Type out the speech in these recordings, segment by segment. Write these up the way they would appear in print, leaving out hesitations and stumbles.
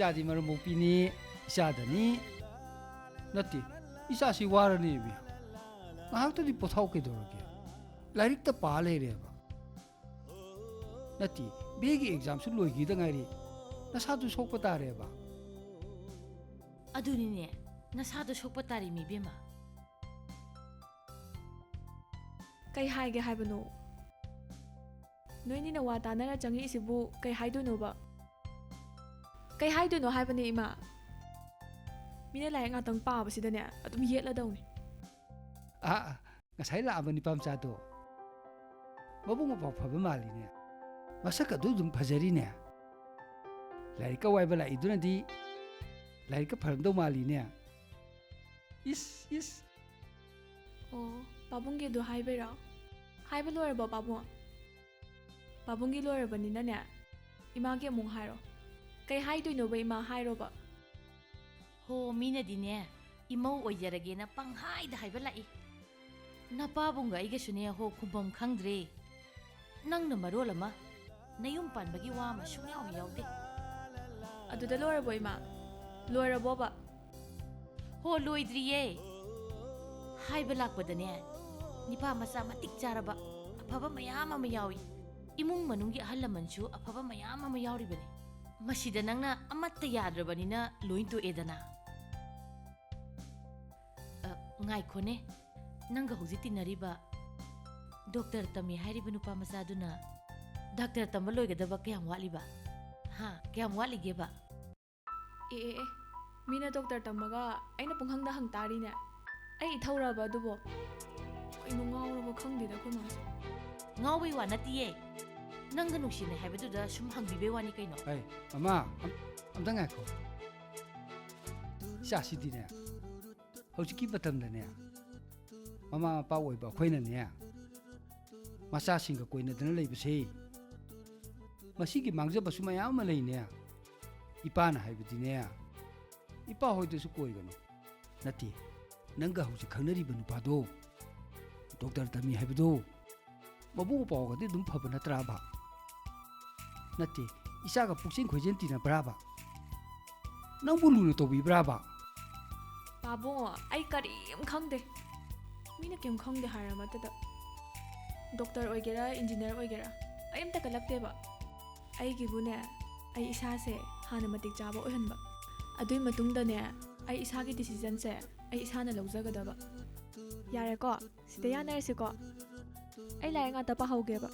이사디 말은 못 비니 이사다니 나티 이사시 와르니 비 나학도디 보타오게 도르게 라릭다 파레레바 나티 베기 exam 수 로이기다 가리 나사도 속고 따레바 아두니네 나사도 속고 따리 미비마 ꯀꯩ ꯍꯥꯏꯒꯦ ꯍꯥꯏꯕꯅꯣ ꯅꯣꯏꯅꯤꯅ ꯋꯥ ꯇꯥꯅꯔ ꯆꯪꯉꯛꯏꯁꯤꯕꯨ ꯀꯩ ꯍꯥꯏꯗꯣꯏꯅꯣꯕ ꯀꯩ ꯍꯥꯏꯗꯣꯏꯅꯣ ꯍꯥꯏꯕꯅꯦ ꯏꯃꯥ ꯃꯤꯅ ꯂꯥꯏꯔꯤꯛ ꯉꯥꯛꯇꯪ ꯄꯥꯕꯁꯤꯗꯅꯦ ꯑꯗꯨꯝ ꯌꯦꯠꯂꯗꯧꯅꯤ ꯉꯁꯥꯏ ꯂꯥꯛꯑꯕ ꯅꯤꯄꯥ ꯃꯆꯥꯗꯣ ꯃꯕꯨꯡ ꯃꯄꯥꯎ ꯐꯕ ꯃꯥꯜꯂꯤꯅꯦ ꯃꯁꯛ ꯑꯗꯨꯝ ꯐꯖꯔꯤꯅꯦ ꯂꯥꯏꯔꯤꯛꯀ ꯋꯥꯏꯕ ꯂꯥꯛꯏꯗꯨꯅꯗꯤ ꯂꯥꯏꯔꯤꯛꯀ ꯐꯔꯝꯗꯧ ꯃꯥꯜꯂꯤꯅꯦ ꯏꯁ ꯑꯣ ꯄꯥꯕꯨꯡꯒꯤꯗꯣ ꯍꯥꯏꯕꯩꯔꯣ ꯍꯥꯏꯕ ꯂꯣꯏꯔꯕꯣ ꯄꯥꯕꯨꯡ ꯄꯥꯕꯨꯡꯒꯤ ꯂꯣꯏꯔꯕꯅꯤꯅꯅꯦ ꯏꯃꯥꯒꯤ ꯑꯃꯨꯛ ꯍꯥꯏꯔꯣ ꯀꯩ ꯍꯥꯏꯗꯣꯏꯅꯣꯕ ꯏꯃꯥ ꯍꯥꯏꯔꯣꯕ ꯍꯣ ꯃꯤꯅꯗꯤꯅꯦ ꯏꯃꯧ ꯑꯣꯏꯖꯔꯒꯦꯅ ꯄꯪꯍꯥꯏꯗ ꯍꯥꯏꯕ ꯂꯥꯛꯏ ꯅꯄꯥꯕꯨꯡꯒ ꯑꯩꯒꯁꯨꯅꯦ ꯍꯣ ꯈꯨꯝꯐꯝ ꯈꯪꯗ꯭ꯔꯦ ꯅꯪꯅ ꯃꯔꯣꯜ ꯑꯃ ꯅꯌꯨꯝ ꯄꯥꯟꯕꯒꯤ ꯋꯥ ꯑꯃ ꯁꯨꯡꯌꯥꯎ ꯌꯥꯎꯗꯦ ꯑꯗꯨꯗ ꯂꯣꯏꯔꯕꯣ ꯏꯃꯥ ꯂꯣꯏꯔꯕꯣꯕ ꯍꯣ ꯂꯣꯏꯗ꯭ꯔꯤꯌꯦ ꯍꯥꯏꯕ ꯂꯥꯛꯄꯗꯅꯦ ꯅꯤꯄꯥ ꯃꯆꯥ ꯃꯇꯤꯛ ꯆꯥꯔꯕ ꯑꯐꯕ ꯃꯌꯥꯝ ꯑꯃ ꯌꯥꯎꯏ ꯏꯃꯨꯡ ꯃꯅꯨꯡꯒꯤ ꯑꯍꯜ ꯂꯃꯟꯁꯨ ꯑꯐꯕ ꯃꯌꯥꯝ ꯑꯃ ꯌꯥꯎꯔꯤꯕꯅꯤ ꯃꯁꯤꯗ ꯅꯪꯅ ꯑꯃꯠꯇ ꯌꯥꯗ꯭ꯔꯕꯅꯤꯅ ꯂꯣꯏ ꯇꯣꯛꯑꯦꯗꯅ ꯉꯥꯏꯈꯣꯅꯦ ꯅꯪꯒ ꯍꯧꯖꯤꯛ ꯇꯤꯟꯅꯔꯤꯕ ꯗꯣꯛꯇꯔ ꯇꯝꯃꯤ ꯍꯥꯏꯔꯤꯕ ꯅꯨꯄꯥ ꯃꯆꯥꯗꯨꯅ ꯗꯥꯛꯇꯔ ꯇꯝꯕ ꯂꯣꯏꯒꯗꯕ ꯀꯌꯥꯝ ꯋꯥꯠꯂꯤꯕ ꯀꯌꯥꯝ ꯋꯥꯠꯂꯤꯒꯦꯕ ꯑꯦ ꯃꯤꯅ ꯗꯣꯛꯇꯔ ꯇꯝꯃꯒ ꯑꯩꯅ ꯄꯨꯡꯍꯪꯗ ꯍꯪ ꯇꯥꯔꯤꯅꯦ ꯑꯩ ꯏꯊꯧꯔꯕ ꯑꯗꯨꯕꯨ ꯀꯩꯅꯣ ꯉꯥꯎꯔꯕ ꯈꯪꯗꯦꯗ ꯑꯩꯈꯣꯏ ꯃꯥꯁꯦ ꯉꯥꯎꯕꯩ ꯋꯥ ꯅꯠꯇꯤꯌꯦ ꯅꯪꯒ ꯅꯨꯡꯁꯤꯅꯩ ꯍꯥꯏꯕꯗꯨꯗ ꯁꯨꯝ ꯍꯪꯕꯤꯕꯩ ꯋꯥꯅꯤ ꯀꯩꯅꯣ ꯑꯩ ꯃꯃꯥ ꯑꯝꯇ ꯉꯥꯏꯈꯣ ꯏꯆꯥꯁꯤꯗꯤꯅꯦ ꯍꯧꯖꯤꯛꯀꯤ ꯃꯇꯝꯗꯅꯦ ꯃꯃꯥ ꯃꯄꯥ ꯑꯣꯏꯕ ꯑꯩꯈꯣꯏꯅꯅꯦ ꯃꯆꯥꯁꯤꯡꯒ ꯀꯣꯏꯅꯗꯅ ꯂꯩꯕꯁꯦ ꯃꯁꯤꯒꯤ ꯃꯥꯡꯖꯕꯁꯨ ꯃꯌꯥꯝ ꯑꯃ ꯂꯩꯅꯦ ꯏꯄꯥꯅ ꯍꯥꯏꯕꯗꯤꯅꯦ ꯏꯄꯥ ꯍꯣꯏꯗꯁꯨ ꯀꯣꯏꯒꯅꯨ ꯅꯠꯇꯦ ꯅꯪꯒ ꯍꯧꯖꯤꯛ ꯈꯪꯅꯔꯤꯕ ꯅꯨꯄꯥꯗꯣ ꯗꯣꯛꯇꯔ ꯇꯝꯃꯤ ꯍꯥꯏꯕꯗꯣ ꯃꯕꯨꯡ ꯃꯄꯥꯎꯒꯗꯤ ꯑꯗꯨꯝ ꯐꯕ ꯅꯠꯇ꯭ꯔꯥꯕ ꯅꯠꯇꯦ ꯏꯆꯥꯒ ꯄꯨꯛꯆꯦꯟ ꯈꯣꯏꯖꯦꯟ ꯇꯤꯟꯅꯕ꯭ꯔꯥꯕ ꯅꯪꯕꯨ ꯂꯨꯅ ꯇꯧꯕꯤꯕ꯭ꯔꯥꯕ ꯄꯥꯕꯨꯡ ꯑꯩ ꯀꯔꯤꯝ ꯈꯪꯗꯦ ꯃꯤꯅ ꯀꯩꯝ ꯈꯪꯗꯦ ꯍꯥꯏꯔꯃꯇꯗ ꯗꯣꯛꯇꯔ ꯑꯣꯏꯒꯦꯔꯥ ꯏꯟꯖꯤꯅꯤꯌꯔ ꯑꯣꯏꯒꯦꯔꯥ ꯑꯩ ꯑꯝꯇ ꯀꯜꯂꯛꯇꯦꯕ ꯑꯩꯒꯤꯕꯨꯅꯦ ꯑꯩ ꯏꯁꯥꯁꯦ ꯍꯥꯟꯅ ꯃꯇꯤꯛ ꯆꯥꯕ ꯑꯣꯏꯍꯟꯕ ꯑꯗꯨꯏ ꯃꯇꯨꯡꯗꯅꯦ ꯑꯩ ꯏꯁꯥꯒꯤ ꯗꯤꯁꯤꯖꯟꯁꯦ ꯑꯩ ꯏꯁꯥꯅ ꯂꯧꯖꯒꯗꯕ ꯌꯥꯔꯦꯀꯣ ꯁꯤꯗ ꯌꯥꯅꯔꯁꯤꯀꯣ ꯑꯩ ꯂꯥꯏꯔꯤꯛ ꯉꯥꯛꯇ ꯄꯥꯍꯧꯒꯦꯕ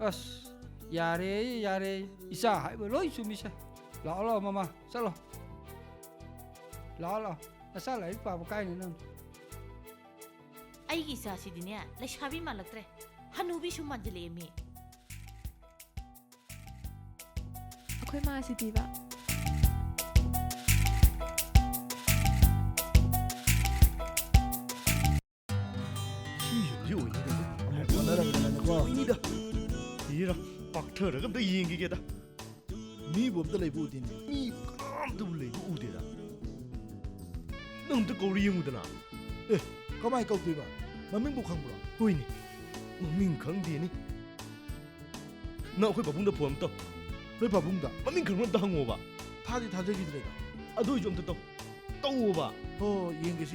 ꯑꯁ ꯌꯥꯔꯦ ꯏꯆꯥ ꯍꯥꯏꯕ ꯂꯣꯏ ꯆꯨꯝꯃꯤꯁꯦ ꯂꯥꯛꯑꯣ ꯃꯃꯥ ꯆꯠꯂꯣ ꯂꯥꯛꯑꯣ ꯅꯆꯥ ꯂꯥꯏꯔꯤꯛ ꯄꯥꯕ ꯀꯥꯏꯅ ꯅꯪ ꯑꯩꯒꯤ ꯏꯆꯥꯁꯤꯗꯤꯅꯦ ꯂꯩꯁꯥꯕꯤ ꯃꯥꯜꯂꯛꯇ꯭ꯔꯦ ꯍꯅꯨꯕꯤꯁꯨ ꯃꯥꯟꯖꯤꯜꯂꯛꯑꯦ ꯃꯤ ꯑꯩꯈꯣꯏ ꯃꯥꯁꯤꯗꯤꯕ ꯁꯤ ꯌꯨꯝꯁꯤ ꯑꯣꯏꯅꯤꯗ ꯏꯔꯥ ꯄꯥꯛꯊꯔꯒ ꯑꯝꯇ ꯌꯦꯡꯈꯤꯒꯦꯗ ꯃꯤꯕꯨ ꯑꯝꯇ ꯂꯩꯕ ꯎꯗꯦꯅꯦ ꯃꯤ ꯀꯅꯥꯝꯇꯕꯨ ꯂꯩꯕ ꯎꯗꯦꯗ ꯅꯪ ꯑꯝꯇ ꯀꯧꯔ ꯌꯦꯡꯉꯨꯗꯅ ꯀꯃꯥꯏ ꯀꯧꯗꯣꯏꯕ ꯃꯃꯤꯡꯕꯨ ꯈꯪꯕ꯭ꯔꯣ ꯍꯣꯏꯅꯦ ꯃꯃꯤꯡ ꯈꯪꯗꯦꯅꯤ ꯅꯪ ꯑꯩꯈꯣꯏ ꯄꯥꯕꯨꯡꯗ ꯐꯣꯟ ꯑꯝꯇ ꯅꯣꯏ ꯄꯥꯕꯨꯡꯗ ꯃꯃꯤꯡ ꯈꯪꯕ ꯑꯝꯇ ꯍꯪꯉꯣꯕ ꯊꯥꯗꯤ ꯊꯥꯖꯈꯤꯗ꯭ꯔꯦꯗ ꯑꯗꯨ ꯑꯣꯏꯁꯨ ꯑꯝꯇ ꯇꯧꯋꯣꯕ ꯍꯣ ꯌꯦꯡꯒꯦ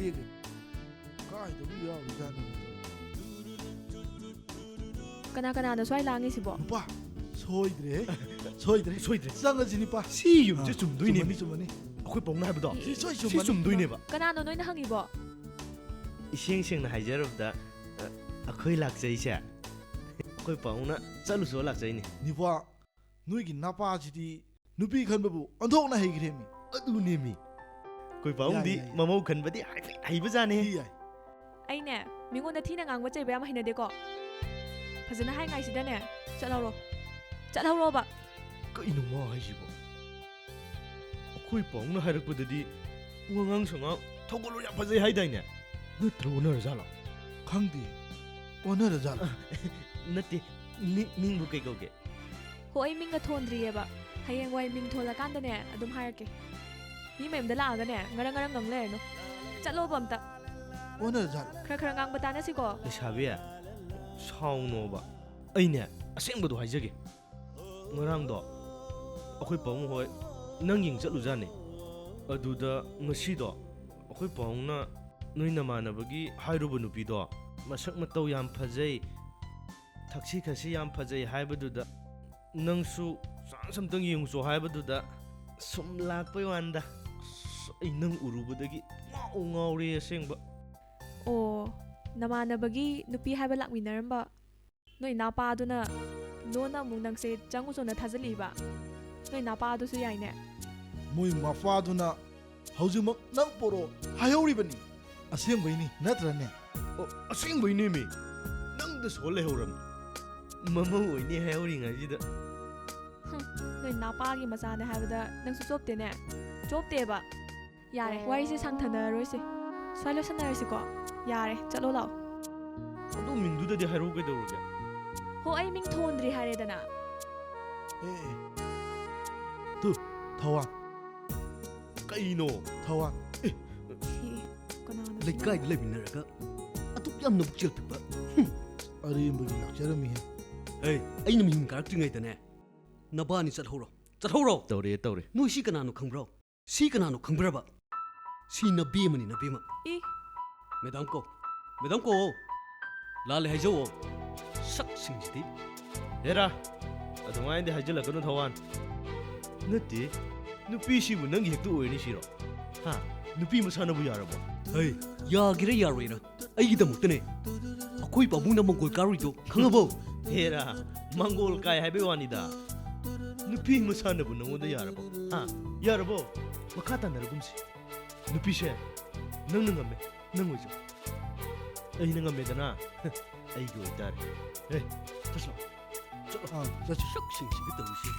ꯀꯥꯏꯗꯕꯨ ꯌꯥꯎꯔꯤꯖꯥꯠꯅꯣ ꯀꯅꯥꯅꯣ ꯁ꯭ꯋꯥꯏ ꯂꯥꯡꯉꯤꯁꯤꯕꯣ ꯅꯨꯄꯥ ꯁꯣꯏꯗ꯭ꯔꯦ ꯁꯣꯏꯗ꯭ꯔꯦ ꯆꯪꯉꯁꯤ ꯅꯤꯄꯥ ꯁꯤ ꯌꯨꯝꯁꯦ ꯆꯨꯝꯗꯣꯏꯅꯦ ꯆꯨꯝꯃꯅꯤ ꯑꯩꯈꯣꯏ ꯄꯥꯎꯅ ꯍꯥꯏꯕꯗꯣ ꯏ- ꯁꯤ ꯁꯤ ꯆꯨꯝꯗꯣꯏꯅꯦꯕ ꯀꯅꯥꯅꯣ ꯅꯣꯏꯅ ꯍꯪꯉꯤꯕꯣ ꯏꯁꯦꯡ ꯁꯦꯡꯅ ꯍꯥꯏꯖꯔꯕꯗ ꯑꯩꯈꯣꯏ ꯂꯥꯛꯆꯩꯁꯦ ꯑꯩꯈꯣꯏ ꯄꯥꯎꯅ ꯆꯠꯂꯨꯁꯨ ꯂꯥꯛꯆꯩꯅꯦ ꯅꯤꯄꯥ ꯅꯣꯏꯒꯤ ꯅꯄꯥꯁꯤꯗꯤ ꯅꯨꯄꯤ ꯈꯟꯕꯕꯨ ꯑꯣꯟꯊꯣꯛꯅ ꯍꯩꯈ꯭ꯔꯦꯃꯤ ꯑꯗꯨꯅꯦꯃꯤ ꯑꯩꯈꯣꯏ ꯄꯥꯎꯗꯤ ꯌꯥꯏ, ꯌꯥꯏ. ꯃꯃꯧ ꯈꯟꯕꯗꯤ ꯍꯥꯏꯐꯦꯠ ꯍꯩꯕꯖꯥꯠꯅꯦ ꯌꯥꯏ ꯑꯩꯅꯦ ꯃꯤꯉꯣꯟꯗ ꯊꯤꯅ ꯉꯥꯡꯕ ꯆꯩꯕ ꯌꯥꯝ ꯍꯩꯅꯗꯦꯀꯣ ꯐꯖꯅ ꯍꯥꯏꯉꯥꯏꯁꯤꯗꯅꯦ ꯆꯠꯍꯧꯔꯣ ꯆꯠꯍꯧꯔꯣꯕ ꯀꯩꯅꯣ ꯃꯥ ꯍꯥꯏꯁꯤꯕꯣ ꯑꯩꯈꯣꯏ ꯄꯥꯎꯅ ꯍꯥꯏꯔꯛꯄꯗꯗꯤ ꯋꯥꯉꯥꯡ ꯁꯉꯥꯡ ꯊꯧꯒꯜꯂꯣꯟ ꯌꯥꯝ ꯐꯖꯩ ꯍꯥꯏꯗꯥꯏꯅꯦ ꯅꯠꯇ꯭ꯔ ꯑꯣꯟꯅꯔꯖꯥꯠꯂꯣ ꯈꯪꯗꯦ ꯑꯣꯟꯅꯔꯖꯥꯠꯂ ꯅꯠꯇꯦ ꯃꯤꯡꯕꯨ ꯀꯩ ꯀꯧꯒꯦ ꯍꯣ ꯑꯩ ꯃꯤꯡꯒ ꯊꯣꯟꯗ꯭ꯔꯤꯌꯦꯕ ꯍꯌꯦꯡꯋꯥꯏ ꯃꯤꯡ ꯊꯣꯜꯂꯀꯥꯟꯗꯅꯦ ꯑꯗꯨꯝ ꯍꯥꯏꯔꯛꯀꯦ ꯃꯤ ꯃꯌꯨꯝꯗ ꯂꯥꯛꯑꯒꯅꯦ ꯉꯔꯪ ꯉꯔꯪ ꯉꯪ ꯂꯩꯔꯅꯨ ꯆꯠꯂꯣꯕ ꯑꯝꯇ ꯑꯣꯟꯅꯔꯖꯥꯠꯂ ꯈꯔ ꯈꯔ ꯉꯥꯡꯕ ꯇꯥꯅꯁꯤꯀꯣ ꯂꯩꯁꯥꯕꯤ ꯁꯥꯎꯅꯣꯕ ꯑꯩꯅꯦ ꯑꯁꯦꯡꯕꯗꯣ ꯍꯥꯏꯖꯒꯦ ꯉꯔꯥꯡꯗꯣ ꯑꯩꯈꯣꯏ ꯄꯥꯎꯡ ꯍꯣꯏ ꯅꯪ ꯌꯦꯡ ꯆꯠꯂꯨꯖꯥꯠꯅꯤ ꯑꯗꯨꯗ ꯉꯁꯤꯗꯣ ꯑꯩꯈꯣꯏ ꯄꯥꯎꯡꯅ ꯅꯣꯏ ꯅꯃꯥꯟꯅꯕꯒꯤ ꯍꯥꯏꯔꯨꯕ ꯅꯨꯄꯤꯗꯣ ꯃꯁꯛ ꯃꯇꯧ ꯌꯥꯝ ꯐꯖꯩ ꯊꯛꯁꯤ ꯈꯥꯁꯤ ꯌꯥꯝ ꯐꯖꯩ ꯍꯥꯏꯕꯗꯨꯗ ꯅꯪꯁꯨ ꯆꯥꯟꯁ ꯑꯝꯇꯪ ꯌꯦꯡꯉꯨꯆꯣ ꯍꯥꯏꯕꯗꯨꯗ ꯁꯨꯝ ꯂꯥꯛꯄꯩ ꯋꯥꯟꯗ ꯑꯩ ꯅꯪ ꯎꯔꯨꯕꯗꯒꯤ ꯉꯥꯎꯔꯦ ꯑꯁꯦꯡꯕ ꯑꯣ ꯅꯃꯥꯟꯅꯕꯒꯤ ꯅꯨꯄꯤ ꯍꯥꯏꯕ ꯂꯥꯛꯃꯤꯟꯅꯔꯝꯕ ꯅꯣꯏ ꯅꯥꯄꯥꯗꯨꯅ ꯂꯣꯟꯅ ꯑꯃꯨꯛ ꯅꯪꯁꯦ ꯆꯪꯉꯨꯆꯣꯅ ꯊꯥꯖꯤꯜꯂꯤꯕ ꯅꯣꯏ ꯅꯥꯄꯥꯗꯨꯁꯨ ꯌꯥꯏꯅꯦ ꯃꯣꯏ ꯃꯄꯥꯗꯨꯅ ꯍꯧꯖꯤꯛꯃꯛ ꯅꯪ ꯄꯣꯔꯣ ꯍꯥꯏꯍꯧꯔꯤꯕꯅꯤ ꯑꯁꯦꯡꯕꯩꯅꯤ ꯅꯠꯇ꯭ꯔꯅꯦ ꯑꯁꯦꯡꯕꯩꯅꯦꯃꯤ ꯅꯪꯗ ꯁꯣꯜ ꯂꯩꯍꯧꯔꯝꯃꯤ ꯃꯃꯧ ꯑꯣꯏꯅꯤ ꯍꯥꯏꯍꯧꯔꯤꯉꯩꯁꯤꯗ ꯅꯣꯏ ꯅꯥꯄꯥꯒꯤ ꯃꯆꯥꯅꯦ ꯍꯥꯏꯕꯗ ꯅꯪꯁꯨ ꯆꯣꯞꯇꯦꯅꯦ ꯆꯣꯞꯇꯦꯕ ꯌꯥꯔꯦ ꯋꯥꯔꯤꯁꯦ ꯁꯥꯡꯊꯅꯔꯔꯣꯏꯁꯦ ꯁ꯭ꯋꯥꯏ ꯂꯣꯏꯁꯟꯅꯔꯁꯤꯀꯣ ꯌꯥꯔꯦ ꯆꯠꯂꯣ ꯂꯥꯛꯑꯣ ꯑꯗꯨ ꯃꯤꯡꯗꯨꯗꯗꯤ ꯍꯥꯏꯔꯛꯎ ꯀꯩꯗꯧꯔꯒꯦ ꯍꯣ ꯑꯩ ꯃꯤꯡ ꯊꯣꯟꯗ꯭ꯔꯤ ꯍꯥꯏꯔꯦꯗꯅ ꯑꯦ ꯇꯨ ꯊꯋꯥꯟ ꯀꯩꯅꯣ ꯊꯋꯥꯟ ꯁꯤ ꯀꯅꯥꯅꯣ ꯁꯤꯅ? ꯂꯩꯀꯥꯏꯗ ꯂꯩꯃꯤꯟꯅꯔꯒ ꯑꯗꯨꯛ ꯌꯥꯝꯅ ꯄꯨꯛꯆꯦꯜ ꯄꯤꯛꯄ ꯑꯔꯦꯝꯕꯒꯤ ꯂꯥꯛꯆꯔꯝꯃꯤꯍꯦ ꯑꯩ ꯑꯩꯅ ꯃꯤꯍꯨꯟ ꯀꯥꯔꯛꯇ꯭ꯔꯤꯉꯩꯗꯅꯦ ꯅꯕꯥꯅꯤ ꯆꯠꯍꯧꯔꯣ ꯇꯧꯔꯦ ꯅꯣꯏ ꯁꯤ ꯀꯅꯥꯅꯣ ꯈꯪꯕ꯭ꯔꯣ ꯁꯤ ꯀꯅꯥꯅꯣ ꯈꯪꯕ꯭ꯔꯕ ꯁꯤ ꯅꯕꯦꯝꯃꯅꯤ ꯅꯕꯦꯝꯃ ꯏ ꯃꯦꯗꯥꯝ ꯀꯣ ꯂꯥꯜꯂꯦ ꯍꯥꯏꯖꯧꯑꯣ ꯁꯛꯁꯤꯡꯁꯤꯗꯤ ꯍꯦꯔꯥ ꯑꯗꯨꯃꯥꯏꯅꯗꯤ ꯍꯥꯏꯖꯤꯜꯂꯛꯀꯅꯨ ꯊꯋꯥꯟ ꯅꯠꯇꯦ ꯅꯨꯄꯤꯁꯤꯕꯨ ꯅꯪꯒꯤ ꯍꯦꯛꯇ ꯑꯣꯏꯔꯅꯤ ꯁꯤꯔꯣ ꯍꯥ ꯅꯨꯄꯤ ꯃꯁꯥꯅꯕꯨ ꯌꯥꯔꯕꯣ ꯍꯩ ꯌꯥꯒꯦꯔꯥ ꯌꯥꯔꯣꯏꯔꯥ ꯑꯩꯒꯤꯗꯃꯛꯇꯅꯦ ꯑꯩꯈꯣꯏ ꯄꯥꯕꯨꯡꯅ ꯃꯪꯒꯣꯜ ꯀꯥꯔꯨꯏꯗꯣ ꯈꯪꯉꯕꯣ ꯍꯦꯔꯥ ꯃꯪꯒꯣꯜ ꯀꯥꯏ ꯍꯥꯏꯕꯩ ꯋꯥꯅꯤꯗ ꯅꯨꯄꯤ ꯃꯁꯥꯅꯕꯨ ꯅꯪꯉꯣꯟꯗ ꯌꯥꯔꯕꯣ ꯍꯥ ꯌꯥꯔꯕꯣ ꯃꯈꯥ ꯇꯥꯅꯔꯒꯨꯝꯁꯤ ꯅꯨꯄꯤꯁꯦ ꯅꯪꯅ ꯉꯝꯃꯦ ꯅꯪ ꯑꯣꯏꯖꯧ ꯑꯩꯅ ꯉꯝꯃꯦꯗꯅ ꯑꯩꯒꯤ ꯑꯣꯏꯇꯥꯔꯦ ꯆꯠꯂꯣ ꯆꯠꯁꯤ ꯁꯛꯁꯤꯡꯁꯤꯒ ꯇꯧꯔꯤꯁꯦ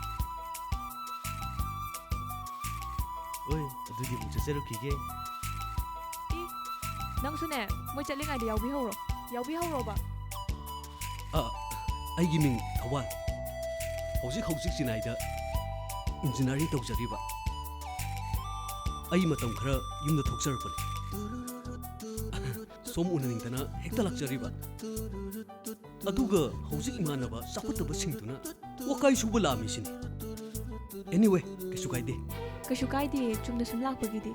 ꯍꯣꯏ ꯑꯗꯨꯗꯤ ꯑꯃꯨꯛ ꯆꯠꯆꯔꯨꯈꯤꯒꯦ ꯏ ꯅꯪꯁꯨꯅꯦ ꯃꯣꯏ ꯆꯠꯂꯤꯉꯩꯗ ꯌꯥꯎꯕꯤꯍꯧꯔꯣꯕ ꯑꯩꯒꯤ ꯃꯤꯡ ꯊꯧꯕꯥꯜ ꯍꯧꯖꯤꯛ ꯆꯤꯅꯥꯏꯗ ꯏꯟꯖꯤꯅꯤꯌꯥꯔꯤꯡ ꯇꯧꯖꯔꯤꯕ ꯑꯩ ꯃꯇꯝ ꯈꯔ ꯌꯨꯝꯗ ꯊꯣꯛꯆꯔꯛꯄꯅꯤ ꯁꯣꯝ ꯎꯅꯅꯤꯡꯗꯅ ꯍꯦꯛꯇ ꯂꯥꯛꯆꯔꯤꯕ ꯑꯗꯨꯒ ꯍꯧꯖꯤꯛ ꯏꯃꯥꯟꯅꯕ ꯆꯥꯎꯈꯠꯇꯕꯁꯤꯡꯗꯨꯅ ꯋꯥꯀꯥꯏ ꯁꯨꯕ ꯂꯥꯛꯑꯝꯃꯤꯁꯤꯅꯤ ꯑꯦꯅꯤꯋꯦ ꯀꯩꯁꯨ ꯀꯥꯏꯗꯦ ꯆꯨꯝꯅ ꯁꯨꯝ ꯂꯥꯛꯄꯒꯤꯗꯤ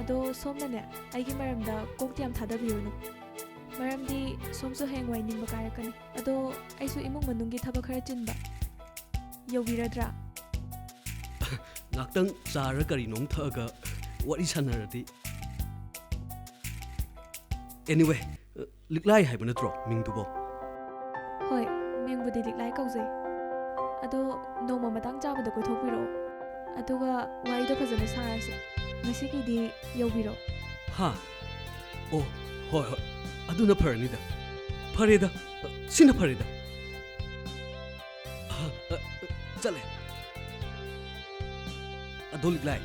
ꯑꯗꯣ ꯁꯣꯝꯅꯅꯦ ꯑꯩꯒꯤ ꯃꯔꯝꯗ ꯀꯣꯛꯇꯤ ꯌꯥꯝ ꯊꯥꯗꯕꯤꯔꯨꯅꯨ ꯃꯔꯝꯗꯤ ꯁꯣꯝꯁꯨ ꯍꯌꯦꯡꯋꯥꯏ ꯅꯤꯡꯕ ꯀꯥꯏꯔꯛꯀꯅꯤ ꯑꯗꯣ ꯑꯩꯁꯨ ꯏꯃꯨꯡ ꯃꯅꯨꯡꯒꯤ ꯊꯕꯛ ꯈꯔ ꯆꯤꯟꯕ ꯌꯧꯕꯤꯔꯗ꯭ꯔꯥ ꯉꯥꯛꯇꯪ ꯆꯥꯔ ꯀꯔꯤꯅꯣꯝ ꯊꯛꯑꯒ ꯋꯥꯔꯤ ꯁꯥꯟꯅꯔꯗꯤ ꯑꯦꯅꯤꯋꯦ ꯂꯤꯛꯂꯥꯏ ꯍꯥꯏꯕ ꯅꯠꯇ꯭ꯔꯣ ꯃꯤꯡꯗꯨꯕꯣ ꯍꯣꯏ ꯃꯤꯡꯕꯨꯗꯤ ꯂꯤꯛꯂꯥꯏ ꯀꯧꯖꯩ ꯑꯗꯣ ꯅꯣꯡꯃ ꯃꯇꯥꯡ ꯆꯥꯕꯗ ꯀꯣꯏꯊꯣꯛꯄꯤꯔꯛꯑꯣ ꯑꯗꯨꯒ ꯋꯥꯔꯤꯗꯣ ꯐꯖꯅ ꯁꯥꯔꯁꯤ ꯉꯁꯤꯒꯤꯗꯤ ꯌꯧꯕꯤꯔꯣ ꯍꯥ ꯑꯣ ꯍꯣꯏ ꯑꯗꯨꯅ ꯐꯔꯅꯤꯗ ꯐꯔꯦꯗ ꯁꯤꯅ ꯐꯔꯦꯗ ꯆꯠꯂꯦ ꯑꯗꯣ ꯂꯤꯛꯂꯥꯏ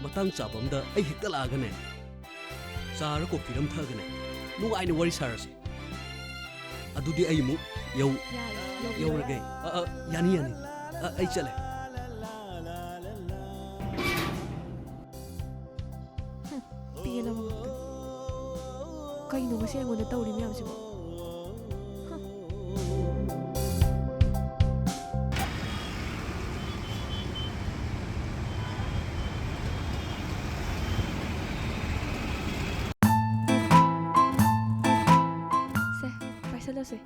ꯃꯇꯥꯡ ꯆꯥꯕ ꯑꯝꯗ ꯑꯩ ꯍꯦꯛꯇ ꯂꯥꯛꯑꯒꯅꯦ ꯆꯥꯔ ꯀꯣꯐꯤꯔ ꯑꯃ ꯊꯛꯑꯒꯅꯦ ꯅꯨꯡꯉꯥꯏꯅ ꯋꯥꯔꯤ ꯁꯥꯔꯁꯤ ꯑꯗꯨꯗꯤ ꯑꯩ ꯑꯃꯨꯛ ꯌꯥꯔꯦ ꯌꯧꯔꯒꯦ ꯌꯥꯅꯤ ꯑꯩ ꯆꯠꯂꯦ ꯄꯦꯜꯂꯕ ꯉꯥꯛꯇꯅꯤ ꯀꯩꯅꯣ ꯉꯁꯤ ꯑꯩꯉꯣꯟꯗ ꯇꯧꯔꯤ ꯃꯌꯥꯝꯁꯤꯕꯣ ꯁꯦ ꯄꯥꯏꯁꯜꯂꯁꯦ